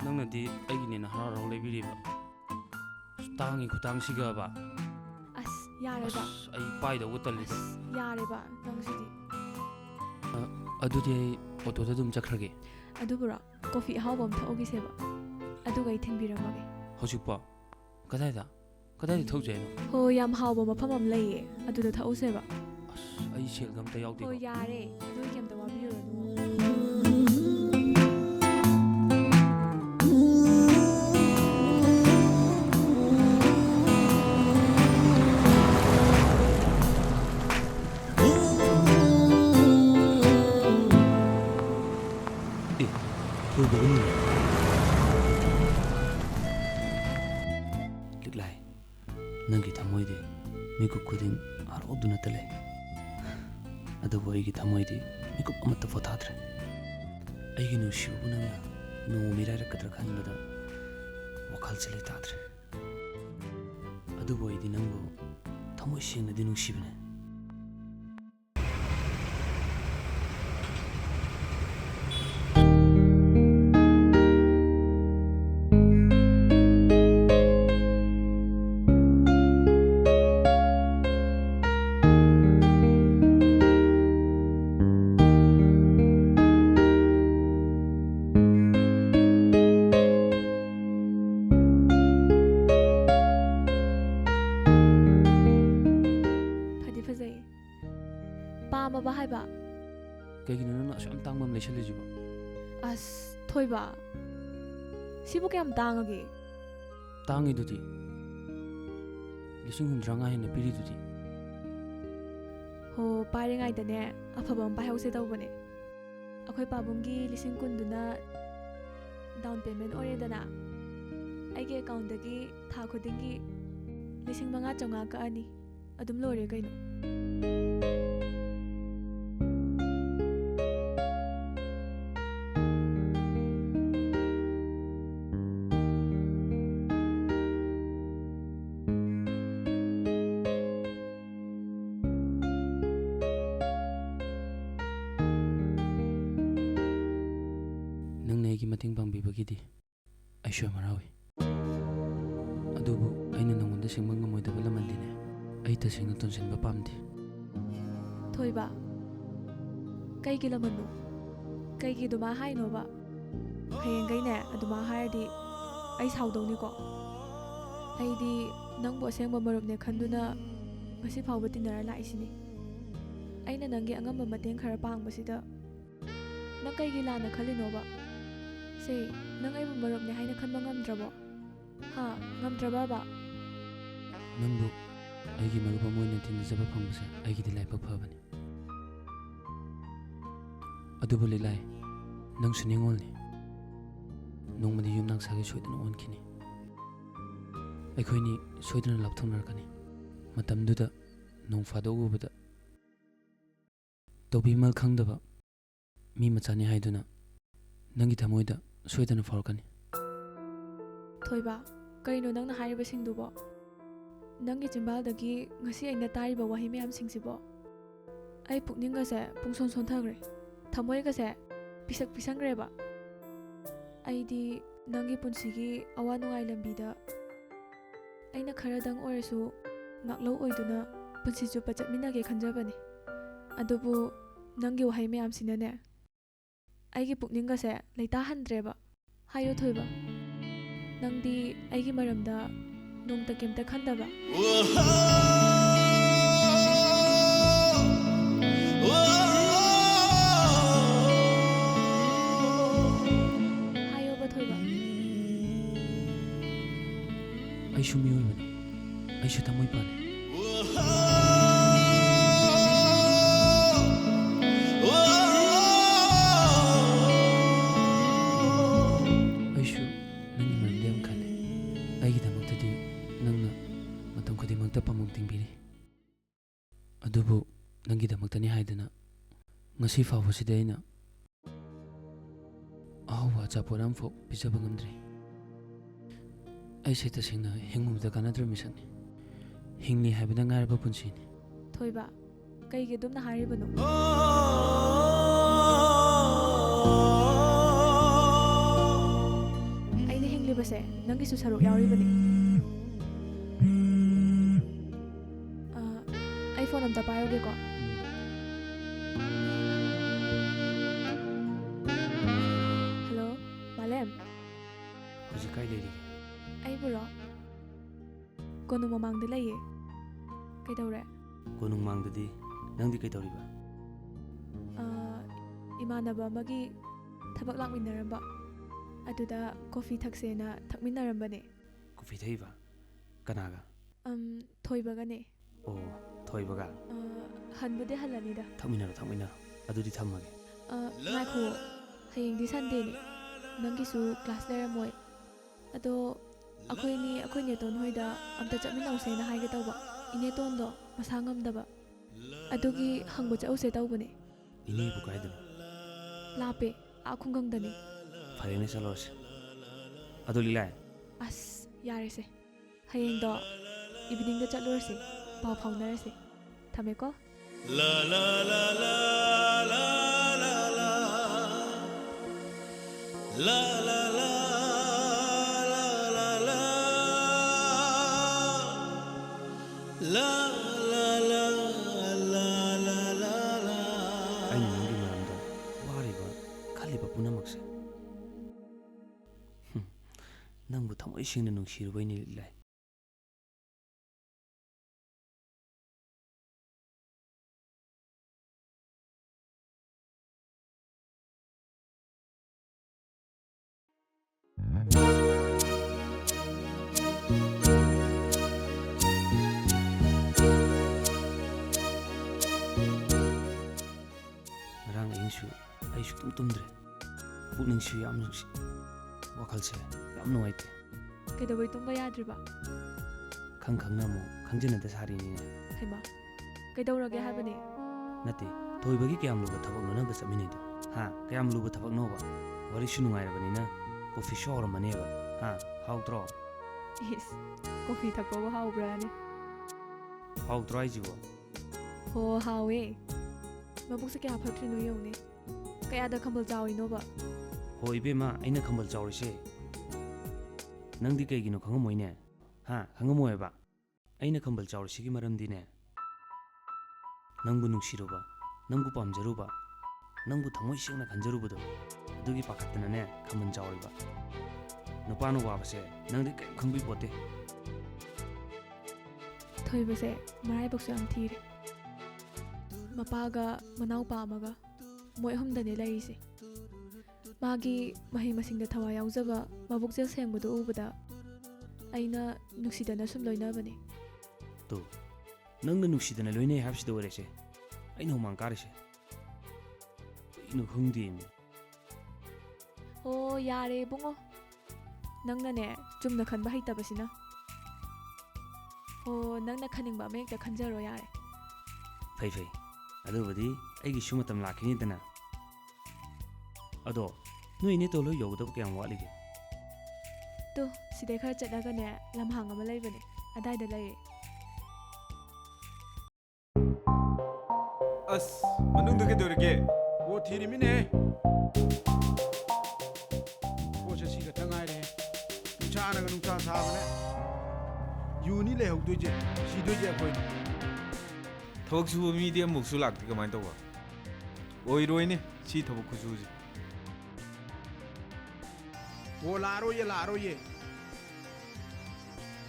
ꯅꯪꯅꯗꯤ ꯑꯩꯒꯤꯅꯦꯅ ꯍꯔꯥꯎ ꯂꯩꯕꯤꯔꯤꯕ ꯇꯥꯡꯉꯤ ꯈꯨꯇꯥꯡꯁꯤꯒꯕ ꯌꯥꯔꯦꯕ ꯑꯩ ꯄꯥꯏꯗꯧꯕ ꯇꯜꯂꯤꯗ ꯌꯥꯔꯦꯕ ꯅꯪꯁꯤꯗꯤ ꯑꯗꯨꯗꯤ ꯑꯩ ꯑꯣꯇꯣꯗ ꯑꯗꯨꯝ ꯆꯠꯈ꯭ꯔꯒꯦ ꯑꯗꯨꯕꯨꯔꯣ ꯀꯣꯐꯤ ꯑꯍꯥꯎꯕ ꯑꯃ ꯊꯛꯎꯒꯤꯁꯦꯕ ꯑꯗꯨꯒ ꯑꯩ ꯊꯤꯟꯕꯤꯔꯝꯃꯒꯦ ꯍꯧꯖꯤꯛꯄꯣ ꯀꯗꯥꯏꯗ ꯊꯧꯖꯩ ꯍꯥꯏꯅꯣ ꯍꯣ ꯌꯥꯝ ꯍꯥꯎꯕ ꯃꯐꯝ ꯑꯃ ꯂꯩꯌꯦ ꯑꯗꯨꯗ ꯊꯛꯎꯁꯦꯕ ꯑꯁ ꯑꯩ ꯁꯦꯜꯒ ꯑꯝꯇ ꯌꯥꯎꯗꯦ ꯍꯣ ꯌꯥꯔꯦ ꯑꯗꯨꯒꯤ ꯀꯩꯝꯇ ꯋꯥꯕꯤꯔꯨꯔꯅꯨ ꯂꯤꯛꯂꯥꯏ ꯅꯪꯒꯤ ꯊꯃꯣꯏꯗꯤ ꯃꯤꯀꯨꯞ ꯈꯨꯗꯤꯡ ꯍꯔꯥꯎꯗꯨꯅꯇ ꯂꯩ ꯑꯗꯨꯕꯨ ꯑꯩꯒꯤ ꯊꯃꯣꯏꯗꯤ ꯃꯤꯀꯨꯞ ꯑꯃꯠꯇ ꯄꯣꯊꯥꯗ꯭ꯔꯦ ꯑꯩꯒꯤ ꯅꯨꯡꯁꯤꯕꯕꯨ ꯅꯪꯅ ꯅꯣꯡꯃ ꯃꯤꯔꯥꯏꯔꯛꯀꯗ꯭ꯔꯥ ꯈꯟꯕꯗ ꯋꯥꯈꯜꯁꯦ ꯂꯩꯇꯥꯗ꯭ꯔꯦ ꯑꯗꯨꯕꯨ ꯑꯩꯗꯤ ꯅꯪꯕꯨ ꯊꯃꯣꯏ ꯁꯦꯡꯅꯗꯤ ꯅꯨꯡꯁꯤꯕꯅꯦ ꯐꯖꯩ ꯄꯥꯝꯃꯕ ꯍꯥꯏꯕ ꯀꯩꯒꯤꯅꯣ ꯅꯪꯅ ꯑꯁꯨꯛ ꯌꯥꯝ ꯇꯥꯡꯕ ꯑꯃ ꯂꯩꯁꯜꯂꯤꯁꯤꯕꯣ ꯑꯁ ꯊꯣꯏꯕ ꯁꯤꯕꯨ ꯀꯌꯥꯝ ꯇꯥꯡꯉꯒꯦ ꯇꯥꯡꯉꯤꯗꯨꯗꯤ 75,000 ꯍꯦꯟꯅ ꯄꯤꯔꯤꯗꯨꯗꯤ ꯍꯣ ꯄꯥꯏꯔꯤꯉꯩꯗꯅꯦ ꯑꯐꯕ ꯑꯃ ꯄꯥꯏꯍꯧꯁꯦ ꯇꯧꯕꯅꯦ ꯑꯩꯈꯣꯏ ꯄꯥꯕꯨꯡꯒꯤ 10,000ꯗꯨꯅ ꯗꯥꯎꯟ ꯄꯦꯃꯦꯟ ꯑꯣꯏꯔꯦꯗꯅ ꯑꯩꯒꯤ ꯑꯦꯀꯥꯎꯟꯗꯒꯤ ꯊꯥ ꯈꯨꯗꯤꯡꯒꯤ 5,500 ꯀꯛꯑꯅꯤ ꯑꯗꯨꯝ ꯂꯣꯏꯔꯦ ꯀꯩꯅꯣ ꯅꯪꯅ ꯑꯩꯒꯤ ꯃꯇꯦꯡ ꯄꯥꯡꯕꯤꯕꯒꯤꯗꯤ ꯑꯩꯁꯨ ꯌꯥꯝ ꯍꯔꯥꯎꯏ ꯑꯗꯨꯕꯨ ꯑꯩꯅ ꯅꯉꯣꯟꯗ ꯁꯤꯡꯕ ꯉꯝꯃꯣꯏꯗꯕ ꯂꯃꯟꯗꯤꯅꯦ ꯑꯩ ꯇꯁꯦꯡꯅ ꯇꯣꯟꯁꯤꯟꯕ ꯄꯥꯝꯗꯦ ꯊꯣꯏꯕ ꯀꯩꯒꯤ ꯂꯃꯟꯅꯣ ꯀꯩꯒꯤ ꯑꯗꯨꯃꯥꯏꯅ ꯍꯥꯏꯅꯣꯕ ꯍꯌꯦꯡꯈꯩꯅꯦ ꯑꯗꯨꯃꯥꯏꯅ ꯍꯥꯏꯔꯗꯤ ꯑꯩ ꯁꯥꯎꯗꯧꯅꯤꯀꯣ ꯑꯩꯗꯤ ꯅꯪꯕꯨ ꯑꯁꯦꯡꯕ ꯃꯔꯨꯞꯅꯦ ꯈꯟꯗꯨꯅ ꯉꯁꯤ ꯐꯥꯎꯕ ꯇꯤꯟꯅꯔ ꯂꯥꯛꯏꯁꯤꯅꯤ ꯑꯩꯅ ꯅꯪꯒꯤ ꯑꯉꯝꯕ ꯃꯇꯦꯡ ꯈꯔ ꯄꯥꯡꯕꯁꯤꯗ ꯅꯪ ꯀꯩꯒꯤ ꯂꯥꯟꯅ ꯈꯜꯂꯤꯅꯣꯕ ꯁꯦ ꯅꯪ ꯑꯩꯕꯨ ꯃꯔꯨꯞꯅꯦ ꯍꯥꯏꯅ ꯈꯟꯕ ꯉꯝꯗ꯭ꯔꯕꯣ ꯍꯥ ꯉꯝꯗ꯭ꯔꯕꯕ ꯅꯪꯕꯨ ꯑꯩꯒꯤ ꯃꯔꯨꯞ ꯑꯃ ꯑꯣꯏꯅ ꯇꯤꯟꯅꯖꯕ ꯐꯪꯕꯁꯦ ꯑꯩꯒꯤꯗꯤ ꯂꯥꯏꯕꯛ ꯐꯕꯅꯤ ꯑꯗꯨꯕꯨ ꯂꯤꯂꯥꯏ ꯅꯪꯁꯨ ꯅꯤꯡꯉꯣꯜꯅꯤ ꯅꯣꯡꯃꯗꯤ ꯌꯨꯝꯅꯥꯛꯁꯥꯒꯤ ꯁꯣꯏꯗꯅ ꯑꯣꯟꯈꯤꯅꯤ ꯑꯩꯈꯣꯏꯅꯤ ꯁꯣꯏꯗꯅ ꯂꯥꯞꯊꯣꯛꯅꯔꯛꯀꯅꯤ ꯃꯇꯝꯗꯨꯗ ꯅꯣꯡ ꯐꯥꯗꯣꯛ ꯎꯕꯗ ꯇꯧꯕꯤꯃꯜ ꯈꯪꯗꯕ ꯃꯤ ꯃꯆꯥꯅꯤ ꯍꯥꯏꯗꯨꯅ ꯅꯪꯒꯤ ꯊꯃꯣꯏꯗ ꯁꯣꯏꯗꯅ ꯐꯥꯎꯔꯛꯀꯅꯤ ꯊꯣꯏꯕ ꯀꯩꯅꯣ ꯅꯪꯅ ꯍꯥꯏꯔꯤꯕꯁꯤꯡꯗꯨꯕꯣ ꯅꯪꯒꯤ ꯆꯤꯝꯕꯥꯜꯗꯒꯤ ꯉꯁꯤ ꯑꯩꯅ ꯇꯥꯔꯤꯕ ꯋꯥꯍꯩ ꯃꯌꯥꯝꯁꯤꯡꯁꯤꯕꯣ ꯑꯩ ꯄꯨꯛꯅꯤꯡꯒꯁꯦ ꯄꯨꯡꯁꯣꯟ ꯁꯣꯟꯊꯈ꯭ꯔꯦ ꯊꯃꯣꯏꯒꯁꯦ ꯄꯤꯁꯛ ꯄꯤꯁꯟꯈ꯭ꯔꯦꯕ ꯑꯩꯗꯤ ꯅꯪꯒꯤ ꯄꯨꯟꯁꯤꯒꯤ ꯑꯋꯥ ꯅꯨꯡꯉꯥꯏ ꯂꯝꯕꯤꯗ ꯑꯩꯅ ꯈꯔꯗꯪ ꯑꯣꯏꯔꯁꯨ ꯉꯥꯛꯂꯧ ꯑꯣꯏꯗꯨꯅ ꯄꯨꯟꯁꯤ ꯆꯨꯞꯄ ꯆꯠꯃꯤꯟꯅꯒꯦ ꯈꯟꯖꯕꯅꯤ ꯑꯗꯨꯕꯨ ꯅꯪꯒꯤ ꯋꯥꯍꯩ ꯃꯌꯥꯝꯁꯤꯅꯅꯦ ꯑꯩꯒꯤ ꯄꯨꯛꯅꯤꯡꯒꯁꯦ ꯂꯩꯇꯥꯍꯟꯗ꯭ꯔꯦꯕ ꯍꯥꯏꯌꯣ ꯊꯣꯏꯕ ꯅꯪꯗꯤ ꯑꯩꯒꯤ ꯃꯔꯝꯗ ꯅꯣꯡꯇ ꯀꯩꯝꯇ ꯈꯟꯗꯕ ꯍꯥꯏꯌꯣꯕ ꯊꯣꯏꯕ ꯑꯩꯁꯨ ꯃꯤꯑꯣꯏꯕꯅꯤ ꯑꯩꯁꯨ ꯊꯃꯣꯏ ꯄꯥꯜꯂꯤ ꯑꯩꯁꯨ ꯅꯪꯒꯤ ꯃꯔꯝꯗ ꯌꯥꯝ ꯈꯜꯂꯤ ꯑꯩꯒꯤꯗꯃꯛꯇꯗꯤ ꯅꯪꯅ ꯃꯇꯝ ꯈꯨꯗꯤꯡꯃꯛꯇ ꯄꯥꯡꯉꯣꯝ ꯇꯤꯡꯕꯤꯔꯤ ꯑꯗꯨꯕꯨ ꯅꯪꯒꯤꯗꯃꯛꯇꯅꯤ ꯍꯥꯏꯗꯅ ꯉꯁꯤ ꯐꯥꯎꯕꯁꯤꯗ ꯑꯩꯅ ꯑꯍꯥꯎꯕ ꯑꯆꯥꯄꯣꯠ ꯑꯃꯐꯥꯎ ꯄꯤꯖꯕ ꯉꯝꯗ꯭ꯔꯤ ꯑꯩꯁꯦ ꯇꯁꯦꯡꯅ ꯍꯤꯡꯕꯗ ꯀꯥꯟꯅꯗ꯭ꯔꯕ ꯃꯤꯁꯛꯅꯤ ꯍꯤꯡꯂꯤ ꯍꯥꯏꯕꯗ ꯉꯥꯏꯔꯕ ꯄꯨꯟꯁꯤꯅꯤ ꯊꯣꯏꯕ ꯀꯩꯒꯤ ꯑꯗꯨꯝꯅ ꯍꯥꯏꯔꯤꯕꯅꯣ ꯑꯩꯅ ꯍꯤꯡꯂꯤꯕꯁꯦ ꯅꯪꯒꯤꯁꯨ ꯁꯔꯨꯛ ꯌꯥꯎꯔꯤꯕꯅꯤ ꯐꯣꯟ ꯑꯝꯇ ꯄꯥꯏꯔꯨꯒꯦꯀꯣ ꯍꯜꯂꯣ ꯃꯥꯂꯦꯝ ꯍꯧꯖꯤꯛ ꯀꯥꯏ ꯂꯩꯔꯤꯒꯦ ꯑꯩꯕꯨꯔꯣ ꯀꯣꯅꯨꯡ ꯃꯃꯥꯡꯗ ꯂꯩꯌꯦ ꯀꯩꯗꯧꯔꯦ ꯀꯣꯅꯨꯡ ꯃꯥꯡꯗꯗꯤ ꯅꯪꯗꯤ ꯀꯩꯗꯧꯔꯤꯕ ꯏꯃꯥꯟꯅꯕ ꯑꯃꯒꯤ ꯊꯕꯛ ꯂꯥꯛꯃꯤꯟꯅꯔꯝꯕ ꯑꯗꯨꯗ ꯀꯣꯐꯤ ꯊꯛꯁꯦꯅ ꯊꯛꯃꯤꯟꯅꯔꯝꯕꯅꯦ ꯀꯣꯐꯤ ꯊꯛꯏꯕ ꯀꯅꯥꯒ ꯊꯣꯏꯕꯒꯅꯦ ꯑꯣ ꯊꯣꯏꯕꯒ ꯍꯟꯕꯨꯗꯤ ꯍꯜꯂꯅꯤꯗ ꯊꯛꯃꯤꯟꯅꯔꯣ ꯑꯗꯨꯗꯤ ꯊꯝꯃꯒꯦ ꯉꯥꯏꯈꯣ ꯍꯌꯦꯡꯗꯤ ꯁꯟꯗꯦꯅꯦ ꯅꯪꯒꯤꯁꯨ ꯀ꯭ꯂꯥꯁ ꯂꯩꯔꯝꯃꯣꯏ ꯑꯗꯣ ꯑꯩꯈꯣꯏ ꯅꯦꯇꯣꯟ ꯍꯣꯏꯗ ꯑꯝꯇ ꯆꯠꯃꯤꯟꯅꯧꯁꯦꯅ ꯍꯥꯏꯒꯦ ꯇꯧꯕ ꯏꯅꯦꯇꯣꯟꯗꯣ ꯃꯁꯥ ꯉꯝꯗꯕ ꯑꯗꯨꯒꯤ ꯍꯪꯕ ꯆꯠꯎꯁꯦ ꯇꯧꯕꯅꯦ ꯏꯅꯦꯕꯨ ꯀꯥꯏꯗꯅꯣ ꯂꯥꯞꯄꯦ ꯈꯨꯡꯒꯪꯗꯅꯤ ꯐꯔꯦꯅꯦ ꯆꯠꯂꯨꯔꯁꯤ ꯑꯗꯨ ꯂꯤꯂꯥꯏ ꯑꯁ ꯌꯥꯔꯦꯁꯦ ꯍꯌꯦꯡꯗꯣ ꯏꯚꯤꯅꯤꯡꯗ ꯆꯠꯂꯨꯔꯁꯤ ꯄꯥꯎ ꯐꯥꯎꯅꯔꯁꯤ ꯊꯝꯃꯦꯀꯣ La la la la la la la la la la la la la la la la la la ꯑꯩꯅ ꯅꯪꯒꯤ ꯃꯔꯝꯗ ꯋꯥꯔꯤꯕ ꯈꯜꯂꯤꯕ ꯄꯨꯝꯅꯃꯛꯁꯦ ꯅꯪꯕꯨ ꯊꯃꯣꯏ ꯁꯦꯡꯅ ꯅꯨꯡꯁꯤꯔꯨꯕꯩꯅꯤ ꯂꯤꯂꯥꯏ ꯉꯔꯥꯡ ꯑꯍꯤꯡꯁꯨ ꯑꯩ ꯁꯨꯛꯇꯨꯝ ꯇꯨꯝꯗ꯭ꯔꯦ ꯄꯨꯛꯅꯤꯡꯁꯨ ꯌꯥꯝ ꯅꯨꯡꯁꯤ ꯋꯥꯈꯜꯁꯦ ꯌꯥꯝ ꯅꯨꯡꯉꯥꯏꯇꯦ ꯀꯩꯗꯧꯕꯩ ꯇꯨꯝꯕ ꯌꯥꯗ꯭ꯔꯤꯕ ꯈꯪꯅ ꯑꯃꯨꯛ ꯈꯪꯖꯤꯟꯅꯗ ꯁꯥꯔꯤꯅꯤꯅꯦ ꯍꯩꯃꯥ ꯀꯩꯗꯧꯔꯒꯦ ꯍꯥꯏꯕꯅꯦ ꯅꯠꯇꯦ ꯊꯣꯏꯕꯒꯤ ꯀꯌꯥꯝ ꯂꯨꯕ ꯊꯕꯛꯅꯣ ꯅꯪꯒ ꯆꯠꯃꯤꯟꯅꯩꯗꯣ ꯀꯌꯥꯝ ꯂꯨꯕ ꯊꯕꯛꯅꯣꯕ ꯋꯥꯔꯤꯁꯨ ꯅꯨꯡꯉꯥꯏꯔꯕꯅꯤꯅ ꯀꯣꯐꯤꯁꯨ ꯍꯧꯔꯝꯃꯅꯦꯕ ꯍꯥꯎꯇ꯭ꯔꯣ ꯏꯁ ꯀꯣꯐꯤ ꯊꯛꯄꯕꯨ ꯍꯥꯎꯕ꯭ꯔꯥꯅꯦ ꯍꯥꯎꯇ꯭ꯔꯣ ꯍꯥꯏꯁꯤꯕꯣ ꯍꯣ ꯍꯥꯎꯋꯦ ꯃꯕꯨꯛꯁꯦ ꯀꯌꯥ ꯐꯠꯇ꯭ꯔꯤꯅꯣ ꯌꯦꯡꯉꯨꯅꯦ ꯀꯌꯥꯗ ꯈꯝꯕꯜ ꯆꯥꯎꯔꯤꯅꯣꯕ ꯍꯣ ꯏꯕꯦꯝꯃ ꯑꯩꯅ ꯈꯝꯕꯜ ꯆꯥꯎꯔꯤꯁꯦ ꯅꯪꯗꯤ ꯀꯩꯒꯤꯅꯣ ꯈꯪꯉꯝꯃꯣꯏꯅꯦ ꯈꯪꯉꯝꯃꯣꯏꯕ ꯑꯩꯅ ꯈꯝꯕꯜ ꯆꯥꯎꯔꯤꯁꯤꯒꯤ ꯃꯔꯝꯗꯤꯅꯦ ꯅꯪꯕꯨ ꯅꯨꯡꯁꯤꯔꯨꯕ ꯅꯪꯕꯨ ꯄꯥꯝꯖꯔꯨꯕ ꯅꯪꯕꯨ ꯊꯃꯣꯏ ꯁꯦꯡꯅ ꯈꯟꯖꯔꯨꯕꯗꯣ ꯑꯗꯨꯒꯤ ꯄꯥꯈꯠꯇꯅꯅꯦ ꯈꯝꯕꯜ ꯆꯥꯎꯔꯤꯕ ꯅꯨꯄꯥꯅ ꯋꯥꯕꯁꯦ ꯅꯪꯗꯤ ꯀꯔꯤꯝ ꯈꯪꯕꯤꯄꯣꯠꯇꯦ ꯊꯣꯏꯕꯁꯦ ꯃꯔꯥꯏꯕꯛꯁꯨ ꯌꯥꯝ ꯊꯤꯔꯦ ꯃꯄꯥꯒ ꯃꯅꯥꯎꯄꯥ ꯑꯃꯒ ꯃꯣꯏ ꯑꯍꯨꯝꯗꯅꯦ ꯂꯩꯔꯤꯁꯦ ꯃꯥꯒꯤ ꯃꯍꯩ ꯃꯁꯤꯡꯗ ꯊꯋꯥꯏ ꯌꯥꯎꯖꯕ ꯃꯕꯨꯛꯆꯦꯜ ꯁꯦꯡꯕꯗꯨ ꯎꯕꯗ ꯑꯩꯅ ꯅꯨꯡꯁꯤꯗꯅ ꯁꯨꯝ ꯂꯣꯏꯅꯕꯅꯦ ꯇꯣ ꯅꯪꯅ ꯅꯨꯡꯁꯤꯗꯅ ꯂꯣꯏꯅꯩ ꯍꯥꯏꯕꯁꯤꯗ ꯑꯣꯏꯔꯦꯁꯦ ꯑꯩꯅ ꯍꯨꯃꯥꯡ ꯀꯥꯔꯤꯁꯦ ꯀꯩꯅꯣ ꯈꯪꯗꯦꯃꯤ ꯑꯣ ꯌꯥꯔꯦ ꯏꯕꯨꯡꯉꯣ ꯅꯪꯅꯅꯦ ꯆꯨꯝꯅ ꯈꯟꯕ ꯍꯩꯇꯕꯁꯤꯅ ꯑꯣ ꯅꯪꯅ ꯈꯟꯅꯤꯡꯕ ꯑꯃ ꯍꯦꯛꯇ ꯈꯟꯖꯔꯣ ꯌꯥꯔꯦ ꯐꯩ ꯑꯗꯨꯕꯨꯗꯤ ꯑꯩꯒꯤꯁꯨ ꯃꯇꯝ ꯂꯥꯛꯈꯤꯅꯤꯗꯅ ꯑꯗꯣ ꯅꯣꯏ ꯏꯅꯦꯇꯣꯟ ꯂꯣꯏ ꯌꯧꯒꯗꯕ ꯀꯌꯥꯝ ꯋꯥꯠꯂꯤꯒꯦ ꯇꯨ ꯁꯤꯗꯩ ꯈꯔ ꯆꯠꯂꯒꯅꯦ ꯂꯝꯍꯥꯡ ꯑꯃ ꯂꯩꯕꯅꯦ ꯑꯗꯥꯏꯗ ꯂꯩꯔꯦ ꯑꯁ ꯃꯅꯨꯡꯗ ꯀꯩꯗꯧꯔꯤꯒꯦ ꯄꯣꯠ ꯊꯤꯔꯤꯃꯤꯅꯦ ꯄꯣꯠꯁꯦ ꯁꯤ ꯈꯛꯇ ꯉꯥꯏꯔꯦ ꯅꯨꯡꯁꯥꯅꯒ ꯅꯨꯡꯁꯥ ꯁꯥꯕꯅꯦ ꯌꯨꯅꯤ ꯂꯩꯍꯧꯗꯣꯏꯁꯦ ꯁꯤꯗꯣꯏꯁꯦ ꯑꯩꯈꯣꯏꯅ ꯊꯕꯛ ꯁꯨꯕ ꯃꯤꯗꯤ ꯑꯃꯨꯛꯁꯨ ꯂꯥꯛꯇꯦ ꯀꯃꯥꯏꯅ ꯇꯧꯕ ꯑꯣꯏꯔꯣꯏꯅꯦ ꯁꯤ ꯊꯕꯛ ꯈꯨꯁꯨꯁꯦ ꯑꯣ ꯂꯥꯛꯑꯔꯣꯏꯌꯦ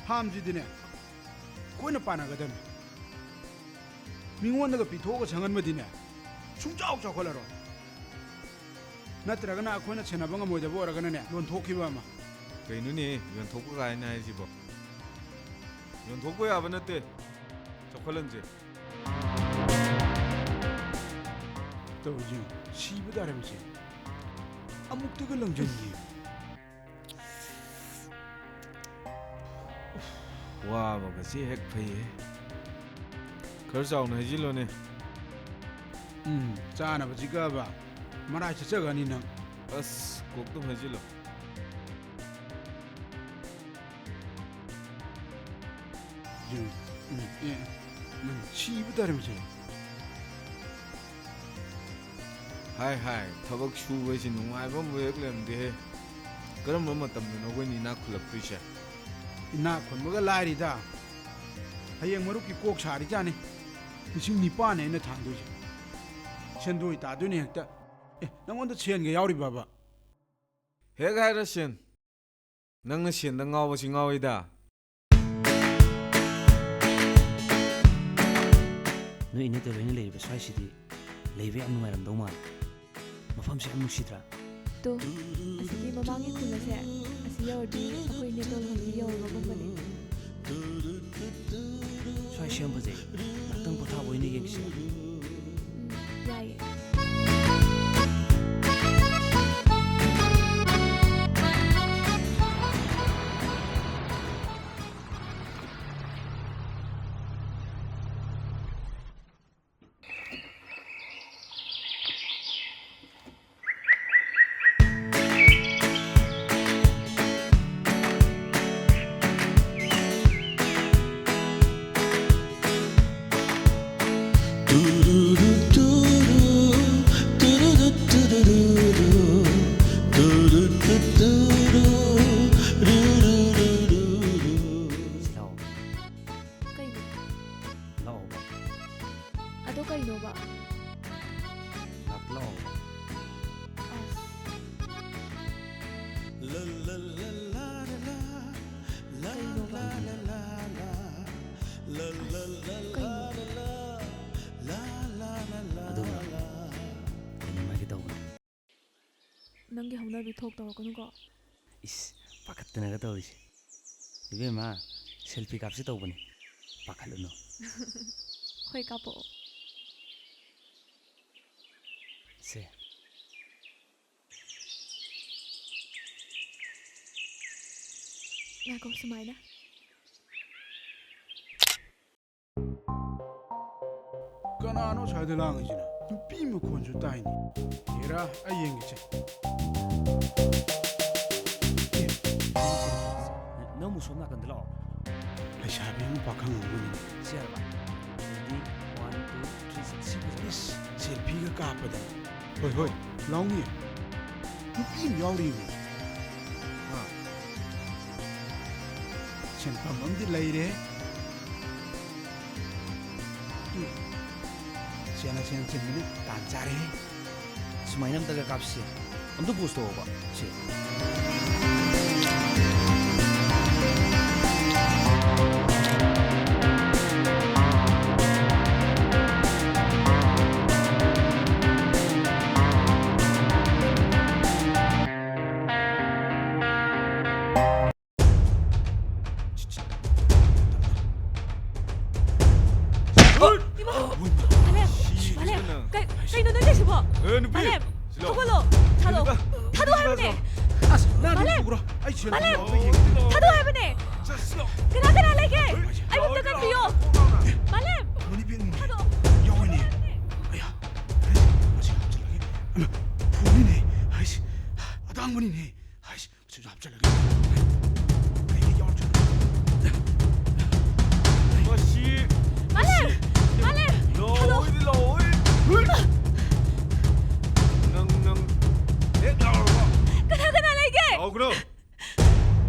ꯐꯥꯝꯁꯤꯗꯤꯅꯦ ꯑꯩꯈꯣꯏꯅ ꯄꯥꯟꯅꯒꯗꯕꯅꯤ ꯃꯤꯉꯣꯟꯗꯒ ꯄꯤꯊꯣꯛꯑꯒ ꯁꯪꯍꯟꯕꯗꯤꯅꯦ ꯁꯨꯡꯆꯥꯎ ꯆꯥꯎꯈꯠꯂꯔꯣꯏ ꯅꯠꯇ꯭ꯔꯒꯅ ꯑꯩꯈꯣꯏꯅ ꯁꯦꯟꯅꯕ ꯉꯝꯃꯣꯏꯗꯕ ꯑꯣꯏꯔꯒꯅꯅꯦ ꯂꯣꯟꯊꯣꯛꯈꯤꯕ ꯑꯃ ꯀꯩꯅꯣꯅꯦ ꯌꯣꯟꯊꯣꯛꯄ ꯀꯥꯏꯅ ꯍꯥꯏꯁꯤꯕꯣ ꯌꯣꯟꯊꯣꯛꯄ ꯌꯥꯕ ꯅꯠꯇꯦ ꯆꯥꯎꯈꯠꯍꯟꯁꯦ ꯇꯧꯔꯤꯁꯤ ꯁꯤꯕ ꯇꯥꯔꯕꯁꯦ ꯑꯃꯨꯛꯇꯒ ꯂꯪꯖꯟꯒꯤ ꯋꯥꯕꯒꯁꯤ ꯍꯦꯛ ꯐꯩꯌꯦ ꯈꯔ ꯆꯥꯎꯅ ꯍꯩꯖꯤꯜꯂꯣꯅꯦ ꯆꯥꯅꯕꯁꯤꯒꯕ ꯃꯔꯥꯏ ꯆꯠꯆꯒꯅꯤ ꯅꯪ ꯑꯁ ꯀꯣꯛꯇꯨꯝ ꯍꯩꯖꯤꯜꯂꯣ ꯁꯤꯕ ꯇꯥꯔꯕꯁꯦ ꯍꯥꯏ ꯊꯕꯛ ꯁꯨꯕꯁꯤ ꯅꯨꯡꯉꯥꯏꯕ ꯑꯃ ꯍꯦꯛ ꯂꯩꯔꯝꯗꯦꯍꯦ ꯀꯔꯝꯕ ꯃꯇꯝꯗꯅꯣ ꯑꯩꯈꯣꯏꯅ ꯏꯅꯥꯛ ꯈꯨꯜꯂꯛꯇꯣꯏꯁꯦ ꯏꯅꯥꯛ ꯈꯨꯟꯕꯒ ꯂꯥꯏꯔꯤꯗ ꯍꯌꯦꯡ ꯃꯔꯨꯞꯀꯤ ꯀꯣꯛ ꯁꯥꯔꯤꯖꯥꯅꯤ ꯂꯤꯁꯤꯡ 9 ꯑꯩꯅ ꯊꯥꯡꯗꯣꯏꯁꯦ ꯁꯦꯟꯗꯣꯏ ꯇꯥꯗꯣꯏꯅꯦ ꯍꯦꯛꯇ ꯅꯪꯉꯣꯟꯗ ꯁꯦꯟꯒ ꯌꯥꯎꯔꯤꯕꯕ ꯍꯦꯛ ꯍꯥꯏꯔ ꯁꯦꯟ ꯅꯪꯅ ꯁꯦꯟꯗ ꯉꯥꯎꯕꯁꯤ ꯉꯥꯎꯏꯗ ꯅꯣꯏ ꯏꯅꯦꯗ ꯂꯣꯏꯅ ꯂꯩꯔꯤꯕ ꯁ꯭ꯋꯥꯏꯁꯤꯗꯤ ꯂꯩꯕ ꯌꯥꯝ ꯅꯨꯡꯉꯥꯏꯔꯝꯗꯧ ꯃꯥꯜꯂꯦ ꯃꯐꯝꯁꯦ ꯌꯥꯝ ꯅꯨꯡꯁꯤꯗ꯭ꯔꯥ ꯇꯣ ꯑꯁꯤꯒꯤ ꯃꯃꯥꯡꯒꯤ ꯈꯨꯜ ꯑꯁꯦ ꯑꯁꯤ ꯌꯧꯔꯗꯤ ꯑꯩꯈꯣꯏ ꯅꯦꯇꯣꯜ ꯍꯣꯏꯒꯤ ꯌꯧꯔꯕꯒꯨꯝꯕꯅꯤ ꯁ꯭ꯋꯥꯏꯁꯤ ꯌꯥꯝ ꯐꯖꯩ ꯉꯥꯛꯇꯪ ꯄꯣꯊꯥꯕ ꯑꯣꯏꯅ ꯌꯦꯡꯁꯤꯔꯥ ꯌꯥꯏꯌꯦ ꯁꯤ ꯂꯥꯛꯑꯣ ꯀꯩꯅꯣ ꯂꯥꯛꯑꯣꯕ ꯑꯗꯣ ꯀꯩꯅꯣꯕ ꯂꯥꯛꯑꯣꯕ ꯑꯁ ꯀꯩꯅꯣꯕ ꯑꯗꯨꯒ ꯀꯩꯅꯣꯝ ꯍꯥꯏꯒꯦ ꯇꯧꯕꯅꯦ ꯅꯪꯒꯤ ꯍꯧꯅꯕꯤ ꯊꯣꯛ ꯇꯧꯔꯛꯀꯅꯨꯀꯣ ꯏꯁ ꯄꯥꯈꯠꯇꯅꯒ ꯇꯧꯔꯤꯁꯦ ꯏꯕꯦꯝꯃ ꯁꯦꯜꯐꯤ ꯀꯥꯞꯁꯤ ꯇꯧꯕꯅꯦ ꯄꯥꯈꯠꯂꯨꯅꯨ ꯍꯣꯏ ꯀꯥꯞꯄꯛꯑꯣ ꯁꯦ ꯉꯥꯏꯈꯣ ꯁꯨꯃꯥꯏꯅ ꯀꯅꯥꯅꯣ ꯁ꯭ꯋꯥꯏꯗ ꯂꯥꯡꯉꯤꯁꯤꯅ ꯅꯨꯄꯤ ꯃꯈꯣꯟꯁꯨ ꯇꯥꯏꯅꯤ ꯍꯦꯔꯥ ꯑꯩ ꯌꯦꯡꯒꯦꯁꯦ ꯅꯪꯕꯨ ꯁꯣꯝ ꯅꯥꯀꯟꯗ ꯂꯥꯛꯑꯣ ꯂꯩꯁꯥꯕꯤ ꯑꯃ ꯄꯥꯈꯪ ꯑꯃꯅꯤ ꯁꯤ ꯍꯥꯏꯕ ꯔꯦꯗꯤ 1 2 3 ꯁꯤ ꯐꯖꯅ ꯏꯁ ꯁꯦꯜꯐꯤꯒ ꯀꯥꯞꯄꯗ ꯍꯣꯏ ꯂꯥꯎꯅꯤ ꯅꯨꯄꯤ ꯑꯃ ꯌꯥꯎꯔꯤꯕ ꯁꯦꯟꯐꯝ ꯑꯃꯗꯤ ꯂꯩꯔꯦ ꯁꯦꯟꯅ ꯆꯤꯟꯕꯅꯤ ꯇꯥꯟ ꯆꯥꯔꯦ ꯁꯨꯃꯥꯏꯅ ꯑꯝꯇꯒ ꯀꯥꯞꯁꯤ ꯑꯝꯇ ꯄꯣꯁ ꯇꯧꯑꯣꯕ ꯁꯤ ꯀꯩꯅꯣ ꯅꯪ ꯁꯤꯕꯣ ꯅꯨꯄꯤ 말렘 실로 저걸로 타도 타도 할머니 ꯑꯁ ꯅꯪ ꯄꯨꯈ꯭ꯔꯣ ꯑꯩ ꯁꯦꯜꯐꯤ ꯌꯥꯎꯕ ꯌꯦꯡꯒꯦ 타도 할머니 그나 그나 레게 아이 못 들어가요 말렘 머니병님 타도 여원이 아야 아이씨 합절하게 폰이네 아이씨 아당문이네 아이씨 저 합절하게 이게 열줄 마시 말렘 말렘 로이 로이 능능 백 나와봐 그나 그나 레게 그럼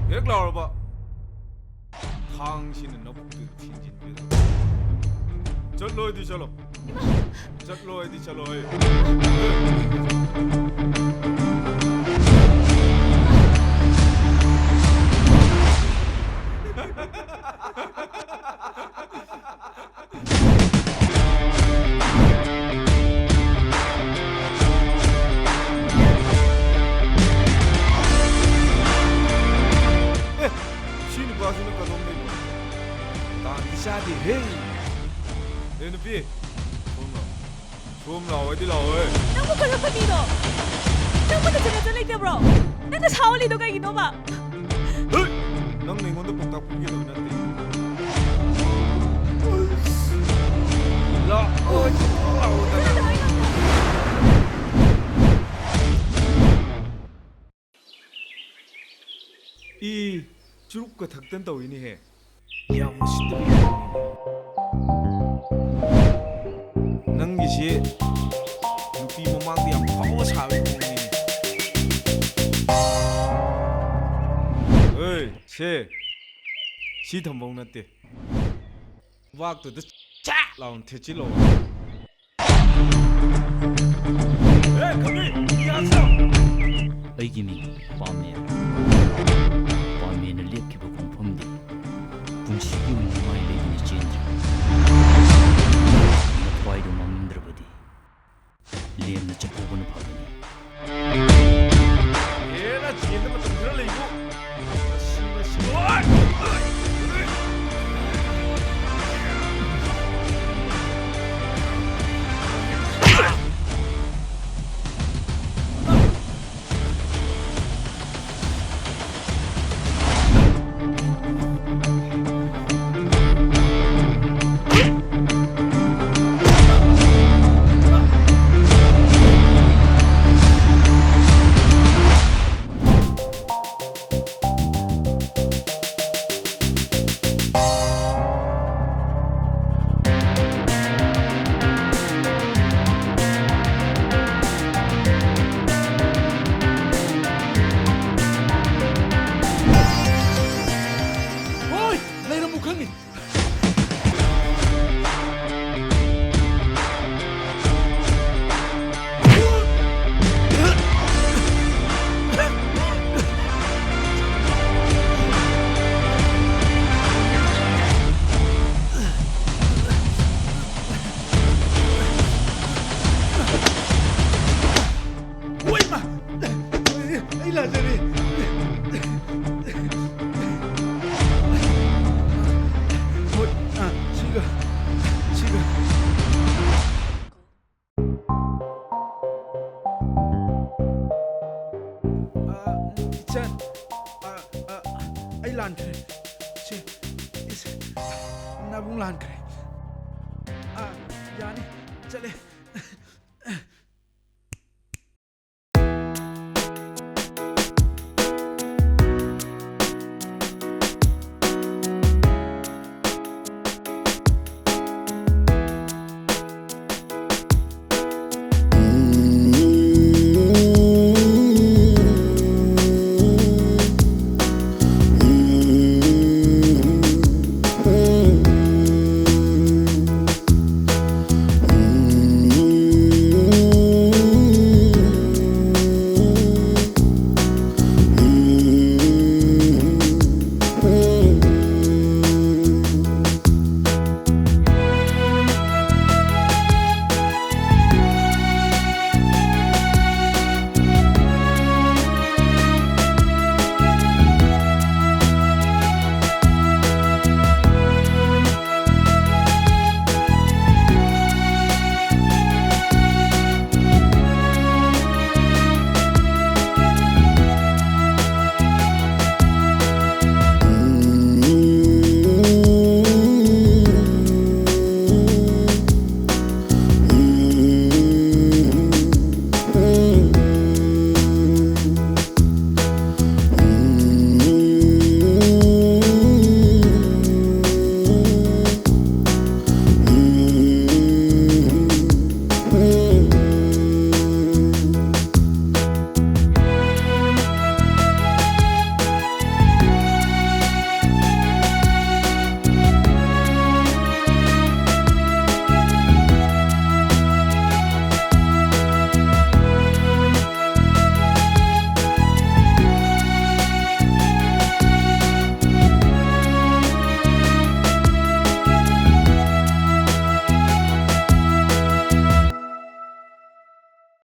백 나와봐 당신은 너부터 핀진입니다 절로 어디 절로 절로 어디 절로 신이 봐주는 거 너무 난 이샤디 헤이 내 눈빛 좀 나와 어디 나와 nang ko lang pamino nang ko na tuloy ka bro nang kasawali do kay gino ba 넌 냉온도 복닥 보게 넣는데 라 이 주룩과 닭된다 오이니 해 야, 멋있다. 능기시 누비 모망디 양 파워 사회 공이. 어이, 시. 시 덤봉 났대. 왁도 จ้าลองเทจิโล ꯑꯩꯒꯤ ꯃꯤꯡ ꯄꯥꯝꯃꯦ ꯄꯥꯝꯃꯦꯅ ꯂꯦꯞꯈꯤꯕ ꯈꯣꯡꯐꯝꯗꯤ ꯄꯨꯟꯁꯤꯒꯤ ꯑꯣꯏꯅ ꯃꯥꯏ ꯂꯩꯗꯨꯅ ꯆꯦꯟꯗ꯭ꯔꯤ ꯃꯊ꯭ꯋꯥꯏꯗꯣ ꯃꯥꯡꯅꯤꯡꯗ꯭ꯔꯕꯗꯤ ꯂꯦꯝꯅ ꯆꯠꯍꯧꯕꯅ ꯐꯒꯅꯤ ꯍꯦꯟꯅ ꯆꯦꯟꯕ ꯃꯇꯝ ꯈꯔ ꯂꯩꯕꯨ ꯂꯥꯟꯈ꯭ꯔꯦ ꯁꯤ ꯅꯥꯕꯨꯡ ꯂꯥꯟꯈ꯭ꯔꯦ ꯌꯥꯅꯤ ꯆꯠꯂꯦ